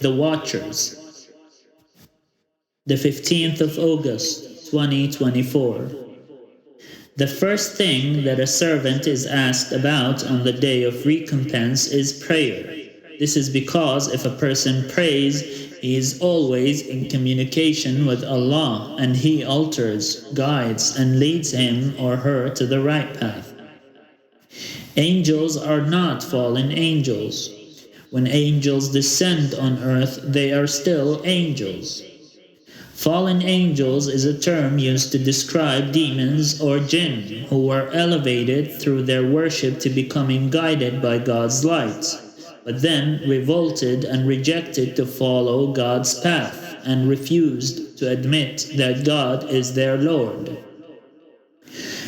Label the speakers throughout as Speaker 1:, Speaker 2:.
Speaker 1: The Watchers, the 15th of August, 2024. The first thing that a servant is asked about on the day of recompense is prayer. This is because if a person prays, he is always in communication with Allah, and He alters, guides, and leads him or her to the right path. Angels are not fallen angels. When angels descend on earth, they are still angels. Fallen angels is a term used to describe demons or jinn who were elevated through their worship to becoming guided by God's light, but then revolted and rejected to follow God's path and refused to admit that God is their Lord.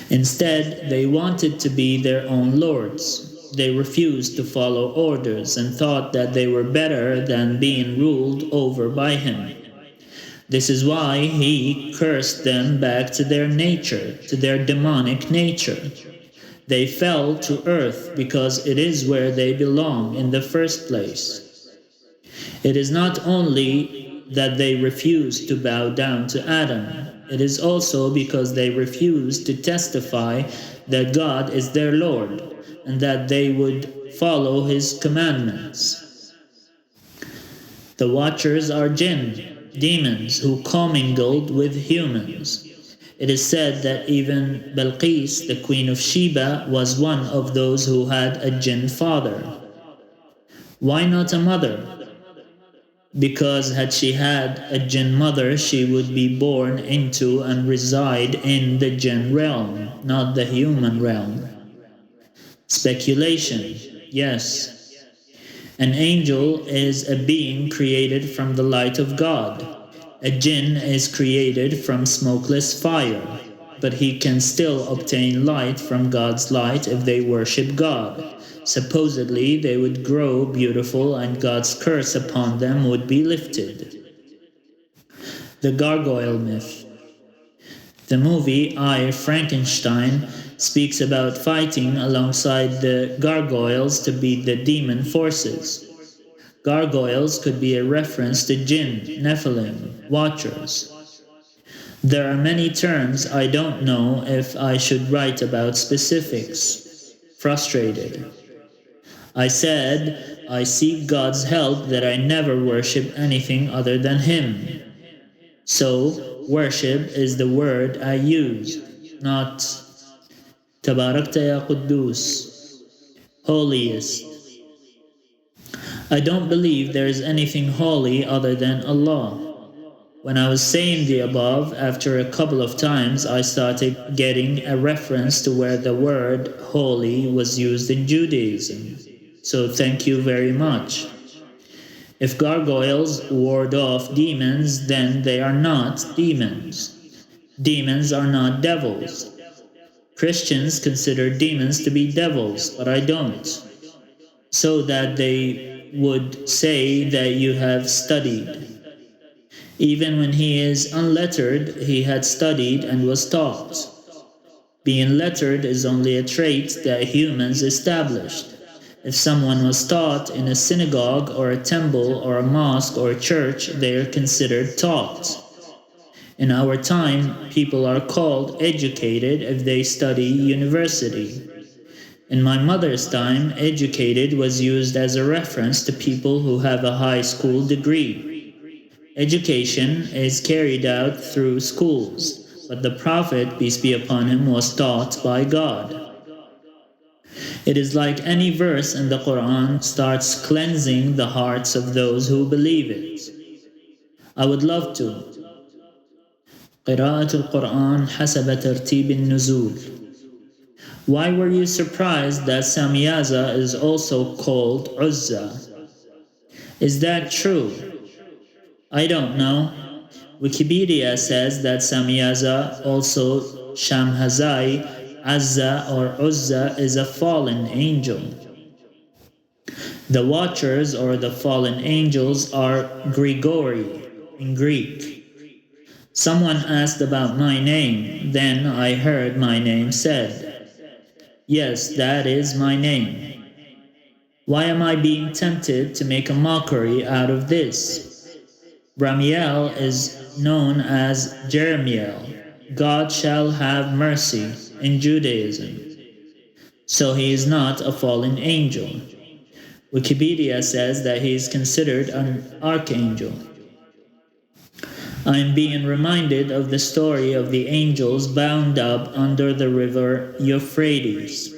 Speaker 1: Instead, they wanted to be their own lords. They refused to follow orders and thought that they were better than being ruled over by Him. This is why He cursed them back to their nature, to their demonic nature. They fell to earth because it is where they belong in the first place. It is not only that they refused to bow down to Adam, it is also because they refused to testify that God is their Lord and that they would follow His commandments. The Watchers are jinn, demons who commingled with humans. It is said that even Balqis, the queen of Sheba, was one of those who had a jinn father. Why not a mother? Because had she had a jinn mother, she would be born into and reside in the jinn realm, not the human realm. Speculation, yes. An angel is a being created from the light of God. A jinn is created from smokeless fire, but he can still obtain light from God's light if they worship God. Supposedly, they would grow beautiful and God's curse upon them would be lifted. The Gargoyle Myth. The movie I, Frankenstein speaks about fighting alongside the gargoyles to beat the demon forces. Gargoyles could be a reference to jinn, Nephilim, watchers. There are many terms I don't know if I should write about specifics. Frustrated. I said, I seek God's help that I never worship anything other than Him. So, worship is the word I use, not Tabarakta ya Quddus, holiest. I don't believe there is anything holy other than Allah. When I was saying the above, after a couple of times I started getting a reference to where the word holy was used in Judaism. So thank you very much. If gargoyles ward off demons, then they are not demons. Demons are not devils. Christians consider demons to be devils, but I don't. So that they would say that you have studied. Even when he is unlettered, he had studied and was taught. Being lettered is only a trait that humans established. If someone was taught in a synagogue or a temple or a mosque or a church, they are considered taught. In our time, people are called educated if they study university. In my mother's time, educated was used as a reference to people who have a high school degree. Education is carried out through schools, but the Prophet, peace be upon him, was taught by God. It is like any verse in the Quran starts cleansing the hearts of those who believe it. I would love to. قراءة القرآن حسب ترتيب النزول. Why were you surprised that Samyaza is also called Uzza? Is that true? I don't know. Wikipedia says that Samyaza, also Shamhazai, Azza or Uzza, is a fallen angel. The Watchers or the fallen angels are Grigori in Greek. Someone asked about my name, then I heard my name said. Yes, that is my name. Why am I being tempted to make a mockery out of this? Ramiel is known as Jeremiel. God shall have mercy in Judaism. So he is not a fallen angel. Wikipedia says that he is considered an archangel. I am being reminded of the story of the angels bound up under the river Euphrates.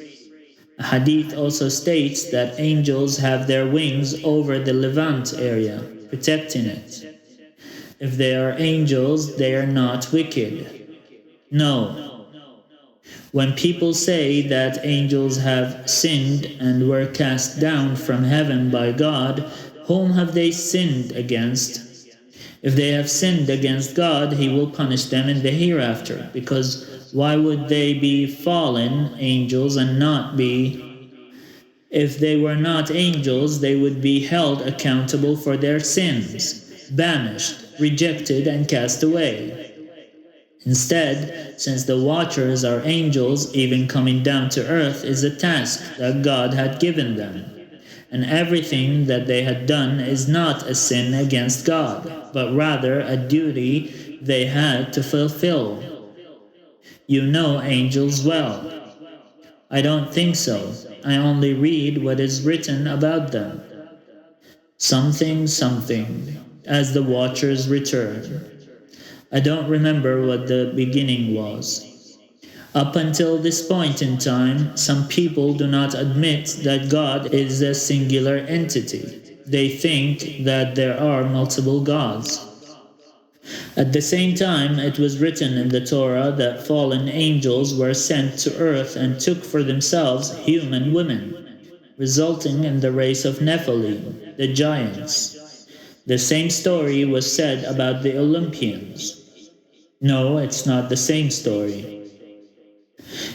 Speaker 1: A hadith also states that angels have their wings over the Levant area, protecting it. If they are angels, they are not wicked. No. When people say that angels have sinned and were cast down from heaven by God, whom have they sinned against? If they have sinned against God, he will punish them in the hereafter, because why would they be fallen angels and not be? If they were not angels, they would be held accountable for their sins, banished, rejected, and cast away. Instead, since the watchers are angels, even coming down to earth is a task that God had given them. And everything that they had done is not a sin against God, but rather a duty they had to fulfill. You know angels well. I don't think so. I only read what is written about them. Something, as the watchers return. I don't remember what the beginning was. Up until this point in time, some people do not admit that God is a singular entity. They think that there are multiple gods. At the same time, it was written in the Torah that fallen angels were sent to earth and took for themselves human women, resulting in the race of Nephilim, the giants. The same story was said about the Olympians. No, it's not the same story.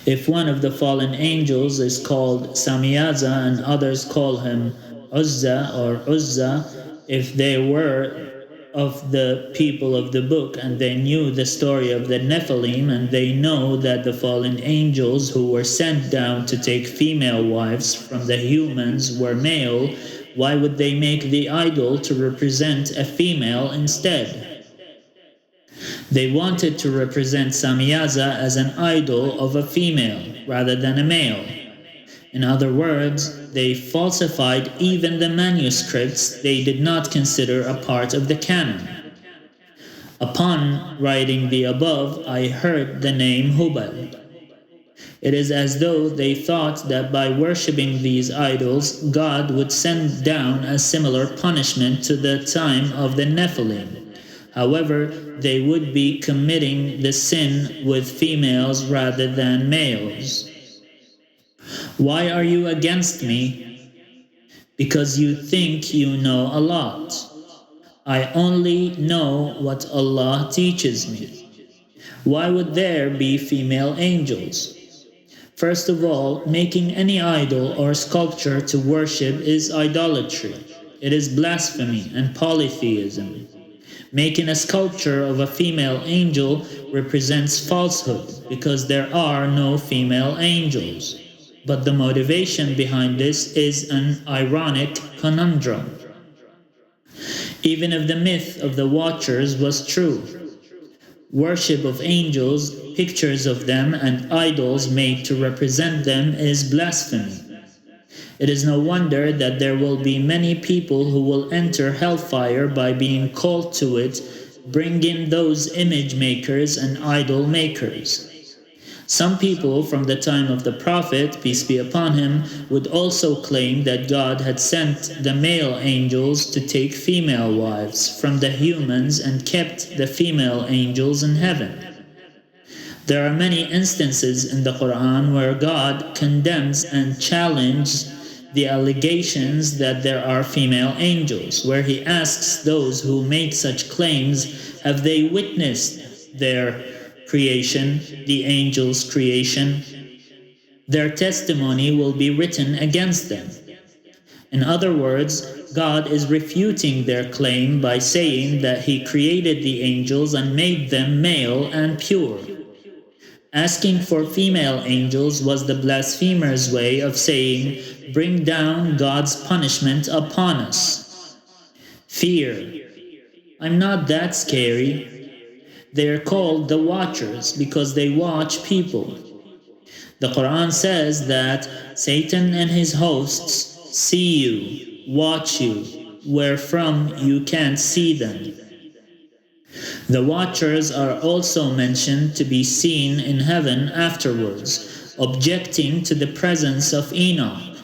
Speaker 1: If one of the fallen angels is called Samiaza and others call him Uzza or Uzza, if they were of the people of the book and they knew the story of the Nephilim and they know that the fallen angels who were sent down to take female wives from the humans were male, why would they make the idol to represent a female instead? They wanted to represent Samiaza as an idol of a female rather than a male. In other words, they falsified even the manuscripts they did not consider a part of the canon. Upon writing the above, I heard the name Hubal. It is as though they thought that by worshipping these idols, God would send down a similar punishment to the time of the Nephilim. However, they would be committing the sin with females rather than males. Why are you against me? Because you think you know a lot. I only know what Allah teaches me. Why would there be female angels? First of all, making any idol or sculpture to worship is idolatry. It is blasphemy and polytheism. Making a sculpture of a female angel represents falsehood because there are no female angels. But the motivation behind this is an ironic conundrum. Even if the myth of the Watchers was true, worship of angels, pictures of them, and idols made to represent them is blasphemy. It is no wonder that there will be many people who will enter hellfire by being called to it, bringing those image makers and idol makers. Some people from the time of the Prophet, peace be upon him, would also claim that God had sent the male angels to take female wives from the humans and kept the female angels in heaven. There are many instances in the Quran where God condemns and challenges the allegations that there are female angels, where he asks those who make such claims, have they witnessed their creation, the angels' creation? Their testimony will be written against them. In other words, God is refuting their claim by saying that he created the angels and made them male and pure. Asking for female angels was the blasphemers' way of saying, "Bring down God's punishment upon us." Fear. I'm not that scary. They're called the Watchers because they watch people. The Quran says that Satan and his hosts see you, watch you, wherefrom you can't see them. The Watchers are also mentioned to be seen in heaven afterwards, objecting to the presence of Enoch.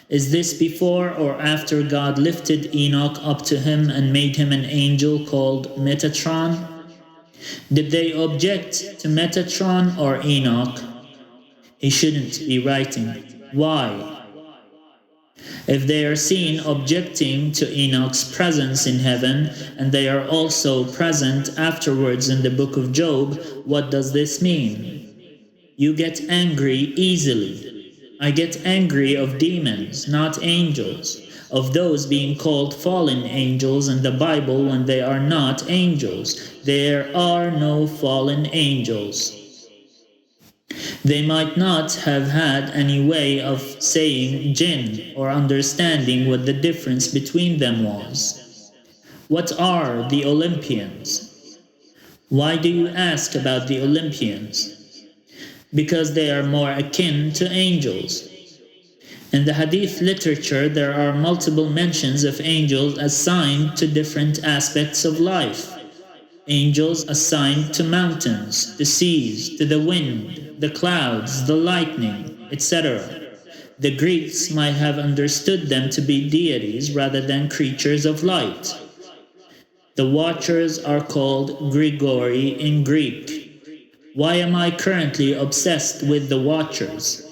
Speaker 1: Is this before or after God lifted Enoch up to him and made him an angel called Metatron? Did they object to Metatron or Enoch? He shouldn't be writing. Why? If they are seen objecting to Enoch's presence in heaven, and they are also present afterwards in the book of Job, what does this mean? You get angry easily. I get angry of demons, not angels, of those being called fallen angels in the Bible when they are not angels. There are no fallen angels. They might not have had any way of saying jinn or understanding what the difference between them was. What are the Olympians? Why do you ask about the Olympians? Because they are more akin to angels. In the Hadith literature, there are multiple mentions of angels assigned to different aspects of life. Angels assigned to mountains, the seas, to the wind, the clouds, the lightning, etc. The Greeks might have understood them to be deities rather than creatures of light. The Watchers are called Grigori in Greek. Why am I currently obsessed with the Watchers?